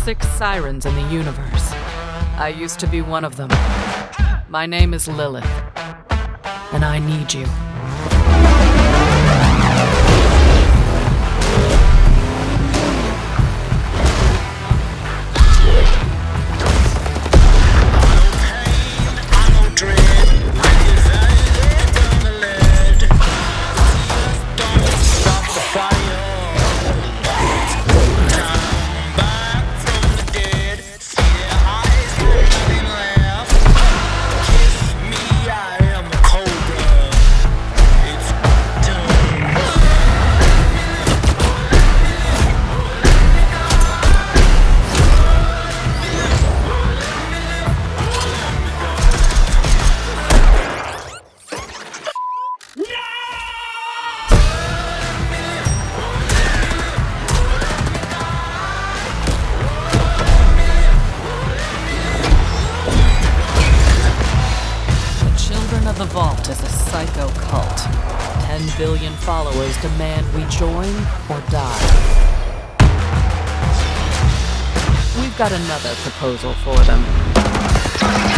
6 sirens in the universe. I used to be one of them. My name is Lilith, and I need you. The Vault is a psycho cult. 10 billion followers demand we join or die. We've got another proposal for them.